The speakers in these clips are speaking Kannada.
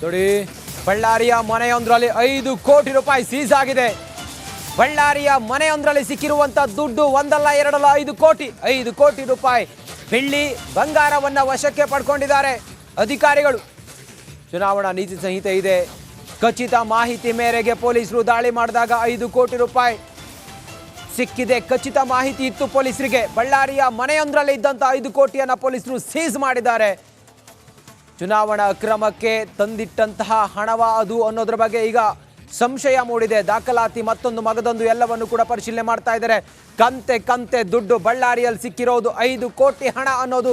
ನೋಡಿ, ಬಳ್ಳಾರಿಯ ಮನೆಯೊಂದರಲ್ಲಿ 5 ಕೋಟಿ ರೂಪಾಯಿ ಸೀಸ್ ಆಗಿದೆ. ಬಳ್ಳಾರಿಯ ಮನೆಯೊಂದರಲ್ಲಿ ಸಿಕ್ಕಿರುವಂತ ದುಡ್ಡು ಒಂದಲ್ಲ ಎರಡಲ್ಲ 5 ಕೋಟಿ ರೂಪಾಯಿ ಬೆಳ್ಳಿ ಬಂಗಾರವನ್ನ ವಶಕ್ಕೆ ಪಡ್ಕೊಂಡಿದ್ದಾರೆ ಅಧಿಕಾರಿಗಳು. ಚುನಾವಣಾ ನೀತಿ ಸಂಹಿತೆ ಇದೆ. ಖಚಿತ ಮಾಹಿತಿ ಮೇರೆಗೆ ಪೊಲೀಸರು ದಾಳಿ ಮಾಡಿದಾಗ 5 ಕೋಟಿ ರೂಪಾಯಿ ಸಿಕ್ಕಿದೆ. ಖಚಿತ ಮಾಹಿತಿ ಇತ್ತು ಪೊಲೀಸರಿಗೆ. ಬಳ್ಳಾರಿಯ ಮನೆಯೊಂದರಲ್ಲಿ ಇದ್ದಂಥ 5 ಕೋಟಿಯನ್ನು ಪೊಲೀಸರು ಸೀಸ್ ಮಾಡಿದ್ದಾರೆ. ಚುನಾವಣಾ ಅಕ್ರಮಕ್ಕೆ ತಂದಿಟ್ಟಂತಹ ಹಣವ ಅದು ಅನ್ನೋದ್ರ ಬಗ್ಗೆ ಈಗ ಸಂಶಯ ಮೂಡಿದೆ. ದಾಖಲಾತಿ ಮತ್ತೊಂದು ಮಗದೊಂದು ಎಲ್ಲವನ್ನು ಕೂಡ ಪರಿಶೀಲನೆ ಮಾಡ್ತಾ ಇದ್ದಾರೆ. ಕಂತೆ ದುಡ್ಡು ಬಳ್ಳಾರಿಯಲ್ಲಿ ಸಿಕ್ಕಿರೋದು 5 ಕೋಟಿ ಹಣ ಅನ್ನೋದು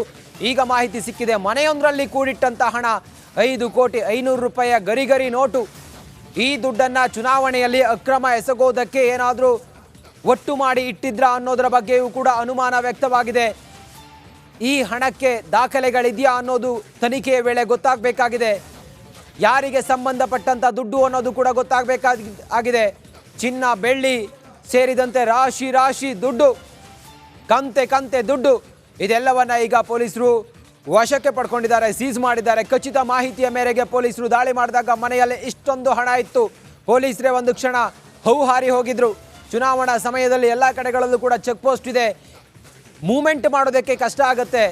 ಈಗ ಮಾಹಿತಿ ಸಿಕ್ಕಿದೆ. ಮನೆಯೊಂದರಲ್ಲಿ ಕೂಡಿಟ್ಟಂಥ ಹಣ 5 ಕೋಟಿ 500 ರೂಪಾಯಿಯ ಗರಿ ನೋಟು. ಈ ದುಡ್ಡನ್ನು ಚುನಾವಣೆಯಲ್ಲಿ ಅಕ್ರಮ ಎಸಗೋದಕ್ಕೆ ಏನಾದರೂ ಒಟ್ಟು ಮಾಡಿ ಇಟ್ಟಿದ್ರ ಅನ್ನೋದರ ಬಗ್ಗೆಯೂ ಕೂಡ ಅನುಮಾನ ವ್ಯಕ್ತವಾಗಿದೆ. ಈ ಹಣಕ್ಕೆ ದಾಖಲೆಗಳಿದೆಯಾ ಅನ್ನೋದು ತನಿಖೆಯ ವೇಳೆ ಗೊತ್ತಾಗಬೇಕಾಗಿದೆ. ಯಾರಿಗೆ ಸಂಬಂಧಪಟ್ಟಂಥ ದುಡ್ಡು ಅನ್ನೋದು ಕೂಡ ಗೊತ್ತಾಗಬೇಕಾಗಿದೆ. ಚಿನ್ನ ಬೆಳ್ಳಿ ಸೇರಿದಂತೆ ರಾಶಿ ದುಡ್ಡು, ಕಂತೆ ದುಡ್ಡು, ಇದೆಲ್ಲವನ್ನ ಈಗ ಪೊಲೀಸರು ವಶಕ್ಕೆ ಪಡ್ಕೊಂಡಿದ್ದಾರೆ, ಸೀಸ್ ಮಾಡಿದ್ದಾರೆ. ಖಚಿತ ಮಾಹಿತಿಯ ಮೇರೆಗೆ ಪೊಲೀಸರು ದಾಳಿ ಮಾಡಿದಾಗ ಮನೆಯಲ್ಲಿ ಇಷ್ಟೊಂದು ಹಣ ಇತ್ತು. ಪೊಲೀಸರೇ ಒಂದು ಕ್ಷಣ ಹೌಹಾರಿ ಹೋಗಿದ್ರು. ಚುನಾವಣಾ ಸಮಯದಲ್ಲಿ ಎಲ್ಲ ಕಡೆಗಳಲ್ಲೂ ಕೂಡ ಚೆಕ್ ಪೋಸ್ಟ್ ಇದೆ, ಮೂವ್ಮೆಂಟ್ ಮಾಡೋದಕ್ಕೆ ಕಷ್ಟ ಆಗುತ್ತೆ.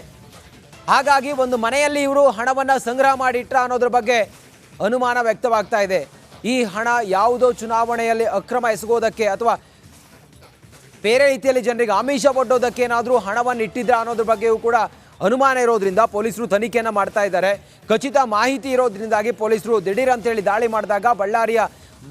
ಹಾಗಾಗಿ ಒಂದು ಮನೆಯಲ್ಲಿ ಇವರು ಹಣವನ್ನು ಸಂಗ್ರಹ ಮಾಡಿಟ್ರ ಅನ್ನೋದ್ರ ಬಗ್ಗೆ ಅನುಮಾನ ವ್ಯಕ್ತವಾಗ್ತಾ ಇದೆ. ಈ ಹಣ ಯಾವುದೋ ಚುನಾವಣೆಯಲ್ಲಿ ಅಕ್ರಮ ಎಸಗೋದಕ್ಕೆ ಅಥವಾ ಬೇರೆ ರೀತಿಯಲ್ಲಿ ಜನರಿಗೆ ಆಮಿಷ ಒಡ್ಡೋದಕ್ಕೆ ಏನಾದರೂ ಹಣವನ್ನು ಇಟ್ಟಿದ್ರ ಅನ್ನೋದ್ರ ಬಗ್ಗೆಯೂ ಕೂಡ ಅನುಮಾನ ಇರೋದ್ರಿಂದ ಪೊಲೀಸರು ತನಿಖೆಯನ್ನು ಮಾಡ್ತಾ ಇದ್ದಾರೆ. ಖಚಿತ ಮಾಹಿತಿ ಇರೋದ್ರಿಂದಾಗಿ ಪೊಲೀಸರು ದಿಢೀರ್ ಅಂತೇಳಿ ದಾಳಿ ಮಾಡಿದಾಗ ಬಳ್ಳಾರಿಯ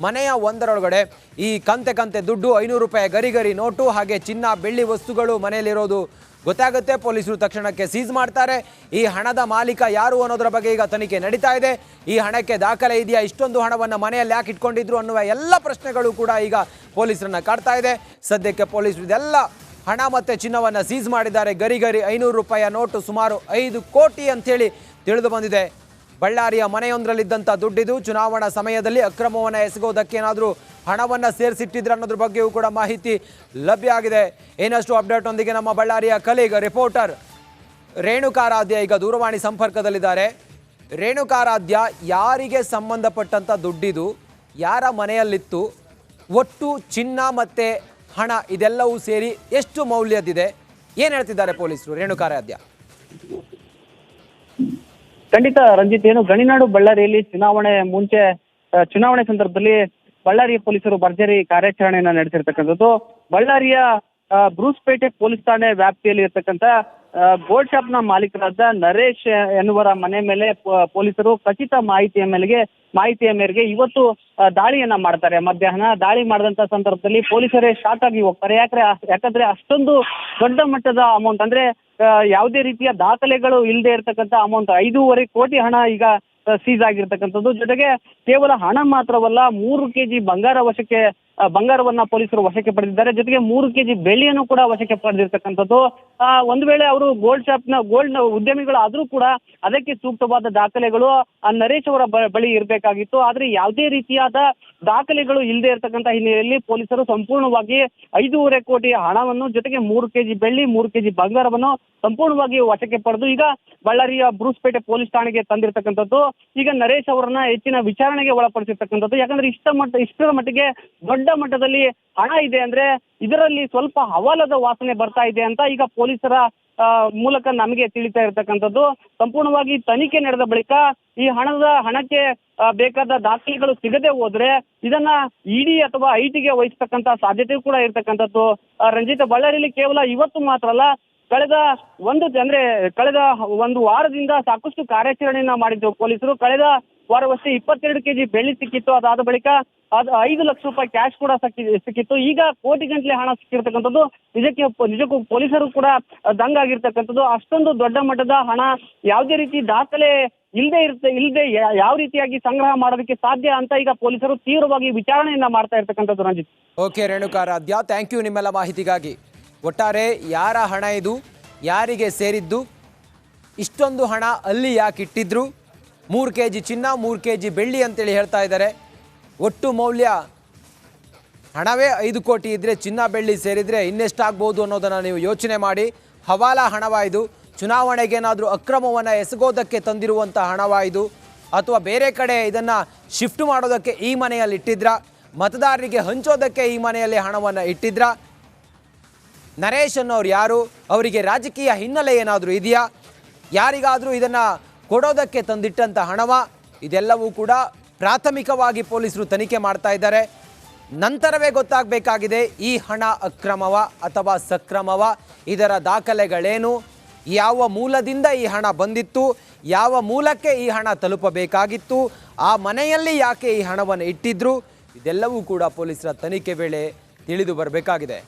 ಮನೆಯ ಒಂದರೊಳಗಡೆ ಈ ಕಂತೆ ದುಡ್ಡು 500 ರೂಪಾಯಿ ಗರಿ ನೋಟು ಹಾಗೆ ಚಿನ್ನ ಬೆಳ್ಳಿ ವಸ್ತುಗಳು ಮನೆಯಲ್ಲಿರೋದು ಗೊತ್ತಾಗುತ್ತೆ. ಪೊಲೀಸರು ತಕ್ಷಣಕ್ಕೆ ಸೀಸ್ ಮಾಡ್ತಾರೆ. ಈ ಹಣದ ಮಾಲೀಕ ಯಾರು ಅನ್ನೋದರ ಬಗ್ಗೆ ಈಗ ತನಿಖೆ ನಡೀತಾ ಇದೆ. ಈ ಹಣಕ್ಕೆ ದಾಖಲೆ ಇದೆಯಾ, ಇಷ್ಟೊಂದು ಹಣವನ್ನು ಮನೆಯಲ್ಲಿ ಯಾಕೆ ಇಟ್ಕೊಂಡಿದ್ರು ಅನ್ನುವ ಎಲ್ಲ ಪ್ರಶ್ನೆಗಳು ಕೂಡ ಈಗ ಪೊಲೀಸರನ್ನ ಕಾಡ್ತಾ ಇದೆ. ಸದ್ಯಕ್ಕೆ ಪೊಲೀಸರು ಇದೆಲ್ಲ ಹಣ ಮತ್ತು ಚಿನ್ನವನ್ನು ಸೀಸ್ ಮಾಡಿದ್ದಾರೆ. ಗರಿ 500 ರೂಪಾಯಿಯ ನೋಟು ಸುಮಾರು 5 ಕೋಟಿ ಅಂಥೇಳಿ ತಿಳಿದು ಬಂದಿದೆ. ಬಳ್ಳಾರಿಯ ಮನೆಯೊಂದರಲ್ಲಿದ್ದಂಥ ದುಡ್ಡಿದು. ಚುನಾವಣಾ ಸಮಯದಲ್ಲಿ ಅಕ್ರಮವನ್ನು ಎಸಗೋದಕ್ಕೆ ಏನಾದರೂ ಹಣವನ್ನು ಸೇರಿಸಿಟ್ಟಿದ್ರೆ ಅನ್ನೋದ್ರ ಬಗ್ಗೆಯೂ ಕೂಡ ಮಾಹಿತಿ ಲಭ್ಯ ಆಗಿದೆ. ಇನ್ನಷ್ಟು ಅಪ್ಡೇಟ್ ಒಂದಿಗೆ ನಮ್ಮ ಬಳ್ಳಾರಿಯ ಕಲೀಗ್ ರಿಪೋರ್ಟರ್ ರೇಣುಕಾರಾಧ್ಯ ಈಗ ದೂರವಾಣಿ ಸಂಪರ್ಕದಲ್ಲಿದ್ದಾರೆ. ರೇಣುಕಾರಾಧ್ಯ, ಯಾರಿಗೆ ಸಂಬಂಧಪಟ್ಟಂಥ ದುಡ್ಡಿದು, ಯಾರ ಮನೆಯಲ್ಲಿತ್ತು, ಒಟ್ಟು ಚಿನ್ನ ಮತ್ತು ಹಣ ಇದೆಲ್ಲವೂ ಸೇರಿ ಎಷ್ಟು ಮೌಲ್ಯದಿದೆ, ಏನು ಹೇಳ್ತಿದ್ದಾರೆ ಪೊಲೀಸರು? ರೇಣುಕಾರಾಧ್ಯ. ಖಂಡಿತ ರಂಜಿತ್, ಏನು ಗಣಿನಾಡು ಬಳ್ಳಾರಿಯಲ್ಲಿ ಚುನಾವಣೆ ಸಂದರ್ಭದಲ್ಲಿ ಬಳ್ಳಾರಿಯ ಪೊಲೀಸರು ಭರ್ಜರಿ ಕಾರ್ಯಾಚರಣೆಯನ್ನ ನಡೆಸಿರ್ತಕ್ಕಂಥದ್ದು. ಬಳ್ಳಾರಿಯ ಬ್ರೂಸ್ಪೇಟೆ ಪೊಲೀಸ್ ಠಾಣೆ ವ್ಯಾಪ್ತಿಯಲ್ಲಿ ಇರ್ತಕ್ಕಂಥ ಗೋಲ್ಡ್ ಶಾಪ್ ನ ಮಾಲೀಕರಾದ ನರೇಶ್ ಎನ್ನುವರ ಮನೆ ಮೇಲೆ ಪೊಲೀಸರು ಖಚಿತ ಮಾಹಿತಿಯ ಮೇರೆಗೆ ಇವತ್ತು ದಾಳಿಯನ್ನ ಮಾಡ್ತಾರೆ. ಮಧ್ಯಾಹ್ನ ದಾಳಿ ಮಾಡಿದಂತ ಸಂದರ್ಭದಲ್ಲಿ ಪೊಲೀಸರೇ ಶಾಕ್ ಆಗಿ ಹೋಗ್ತಾರೆ. ಯಾಕಂದ್ರೆ ಅಷ್ಟೊಂದು ದೊಡ್ಡ ಮಟ್ಟದ ಅಮೌಂಟ್, ಅಂದ್ರೆ ಯಾವುದೇ ರೀತಿಯ ದಾಖಲೆಗಳು ಇಲ್ಲದೆ ಇರತಕ್ಕಂಥ ಅಮೌಂಟ್ 5.5 ಕೋಟಿ ಹಣ ಈಗ ಸೀಸ್ ಆಗಿರ್ತಕ್ಕಂಥದ್ದು. ಜೊತೆಗೆ ಕೇವಲ ಹಣ ಮಾತ್ರವಲ್ಲ, 3 ಕೆಜಿ ಬಂಗಾರವನ್ನ ಪೊಲೀಸರು ವಶಕ್ಕೆ ಪಡೆದಿದ್ದಾರೆ. ಜೊತೆಗೆ 3 ಕೆಜಿ ಬೆಳ್ಳಿಯನ್ನು ಕೂಡ ವಶಕ್ಕೆ ಪಡೆದಿರ್ತಕ್ಕಂಥದ್ದು. ಒಂದು ವೇಳೆ ಅವರು ಗೋಲ್ಡ್ ಉದ್ಯಮಿಗಳಾದ್ರೂ ಕೂಡ ಅದಕ್ಕೆ ಸೂಕ್ತವಾದ ದಾಖಲೆಗಳು ನರೇಶ್ ಅವರ ಬಳಿ ಇರಬೇಕಾಗಿತ್ತು. ಆದ್ರೆ ಯಾವುದೇ ರೀತಿಯಾದ ದಾಖಲೆಗಳು ಇಲ್ಲದೆ ಇರತಕ್ಕಂಥ ಹಿನ್ನೆಲೆಯಲ್ಲಿ ಪೊಲೀಸರು ಸಂಪೂರ್ಣವಾಗಿ 5.5 ಕೋಟಿ ಹಣವನ್ನು ಜೊತೆಗೆ 3 ಕೆಜಿ ಬೆಳ್ಳಿ 3 ಕೆಜಿ ಬಂಗಾರವನ್ನು ಸಂಪೂರ್ಣವಾಗಿ ವಶಕ್ಕೆ ಪಡೆದು ಈಗ ಬಳ್ಳಾರಿಯ ಬ್ರೂಸ್ಪೇಟೆ ಪೊಲೀಸ್ ಠಾಣೆಗೆ ತಂದಿರತಕ್ಕಂಥದ್ದು. ಈಗ ನರೇಶ್ ಅವರನ್ನ ಹೆಚ್ಚಿನ ವಿಚಾರಣೆಗೆ ಒಳಪಡಿಸಿರ್ತಕ್ಕಂಥದ್ದು. ಯಾಕಂದ್ರೆ ಇಷ್ಟರ ಮಟ್ಟಿಗೆ ದೊಡ್ಡ ಮಟ್ಟದಲ್ಲಿ ಹಣ ಇದೆ ಅಂದ್ರೆ ಇದರಲ್ಲಿ ಸ್ವಲ್ಪ ಹವಾಲದ ವಾಸನೆ ಬರ್ತಾ ಇದೆ ಅಂತ ಈಗ ಪೊಲೀಸರ ಮೂಲಕ ನಮಗೆ ತಿಳಿತಾ ಇರತಕ್ಕಂಥದ್ದು. ಸಂಪೂರ್ಣವಾಗಿ ತನಿಖೆ ನಡೆದ ಬಳಿಕ ಈ ಹಣಕ್ಕೆ ಬೇಕಾದ ದಾಖಲೆಗಳು ಸಿಗದೆ ಹೋದ್ರೆ ಇದನ್ನ ಇಡಿ ಅಥವಾ ಐಟಿಗೆ ವಹಿಸ್ತಕ್ಕಂಥ ಸಾಧ್ಯತೆ ಕೂಡ ಇರ್ತಕ್ಕಂಥದ್ದು. ರಂಜಿತ, ಬಳ್ಳಾರಿಯಲ್ಲಿ ಕೇವಲ ಇವತ್ತು ಮಾತ್ರ ಅಲ್ಲ, ಕಳೆದ ಒಂದು ವಾರದಿಂದ ಸಾಕಷ್ಟು ಕಾರ್ಯಾಚರಣೆಯನ್ನ ಮಾಡಿದ್ರು ಪೊಲೀಸರು. ಕಳೆದ ವಾರವಷ್ಟೇ 22 ಕೆಜಿ ಬೆಳ್ಳಿ ಸಿಕ್ಕಿತ್ತು. ಅದಾದ ಬಳಿಕ 5 ಲಕ್ಷ ರೂಪಾಯಿ ಕ್ಯಾಶ್ ಕೂಡ ಸಿಕ್ಕಿತ್ತು. ಈಗ ಕೋಟಿಗಂಟ್ಲೆ ಹಣ ಸಿಕ್ಕಿರ್ತಕ್ಕಂಥದ್ದು ನಿಜಕ್ಕೂ ಪೊಲೀಸರು ಕೂಡ ದಂಗಾಗಿರ್ತಕ್ಕಂಥದ್ದು. ಅಷ್ಟೊಂದು ದೊಡ್ಡ ಮಟ್ಟದ ಹಣ ಯಾವುದೇ ರೀತಿ ದಾಖಲೆ ಇಲ್ಲದೆ ಯಾವ ರೀತಿಯಾಗಿ ಸಂಗ್ರಹ ಮಾಡೋದಕ್ಕೆ ಸಾಧ್ಯ ಅಂತ ಈಗ ಪೊಲೀಸರು ತೀವ್ರವಾಗಿ ವಿಚಾರಣೆಯನ್ನ ಮಾಡ್ತಾ ಇರ್ತಕ್ಕಂಥದ್ದು. Ranjit. Okay Renukaradhya, thank you ನಿಮ್ಮೆಲ್ಲ ಮಾಹಿತಿಗಾಗಿ. ಒಟ್ಟಾರೆ ಯಾರ ಹಣ ಇದು, ಯಾರಿಗೆ ಸೇರಿದ್ದು, ಇಷ್ಟೊಂದು ಹಣ ಅಲ್ಲಿ ಯಾಕೆ ಇಟ್ಟಿದ್ರು, 3 ಕೆಜಿ ಚಿನ್ನ 3 ಕೆಜಿ ಬೆಳ್ಳಿ ಅಂತೇಳಿ ಹೇಳ್ತಾ ಇದ್ದಾರೆ. ಒಟ್ಟು ಮೌಲ್ಯ ಹಣವೇ 5 ಕೋಟಿ ಇದ್ದರೆ ಚಿನ್ನ ಬೆಳ್ಳಿ ಸೇರಿದರೆ ಇನ್ನೆಷ್ಟಾಗ್ಬೋದು ಅನ್ನೋದನ್ನು ನೀವು ಯೋಚನೆ ಮಾಡಿ. ಹವಾಲಾ ಹಣವ ಇದು, ಚುನಾವಣೆಗೇನಾದರೂ ಅಕ್ರಮವನ್ನು ಎಸಗೋದಕ್ಕೆ ತಂದಿರುವಂಥ ಹಣವ ಇದು. ಅಥವಾ ಬೇರೆ ಕಡೆ ಇದನ್ನು ಶಿಫ್ಟ್ ಮಾಡೋದಕ್ಕೆ ಈ ಮನೆಯಲ್ಲಿ ಇಟ್ಟಿದ್ರ, ಮತದಾರರಿಗೆ ಹಂಚೋದಕ್ಕೆ ಈ ಮನೆಯಲ್ಲಿ ಹಣವನ್ನು ಇಟ್ಟಿದ್ರ? ನರೇಶ್ ಅನ್ನೋರು ಯಾರು? ಅವರಿಗೆ ರಾಜಕೀಯ ಹಿನ್ನೆಲೆ ಏನಾದರೂ ಇದೆಯಾ? ಯಾರಿಗಾದರೂ ಇದನ್ನು ಕೊಡೋದಕ್ಕೆ ತಂದಿಟ್ಟಂಥ ಹಣವ? ಇದೆಲ್ಲವೂ ಕೂಡ ಪ್ರಾಥಮಿಕವಾಗಿ ಪೊಲೀಸರು ತನಿಖೆ ಮಾಡ್ತಾ ಇದ್ದಾರೆ. ನಂತರವೇ ಗೊತ್ತಾಗಬೇಕಾಗಿದೆ ಈ ಹಣ ಅಕ್ರಮವ ಅಥವಾ ಸಕ್ರಮವ, ಇದರ ದಾಖಲೆಗಳೇನು, ಯಾವ ಮೂಲದಿಂದ ಈ ಹಣ ಬಂದಿತ್ತು, ಯಾವ ಮೂಲಕ್ಕೆ ಈ ಹಣ ತಲುಪಬೇಕಾಗಿತ್ತು, ಆ ಮನೆಯಲ್ಲಿ ಯಾಕೆ ಈ ಹಣವನ್ನು ಇಟ್ಟಿದ್ರು, ಇದೆಲ್ಲವೂ ಕೂಡ ಪೊಲೀಸರ ತನಿಖೆ ವೇಳೆ ತಿಳಿದು ಬರಬೇಕಾಗಿದೆ.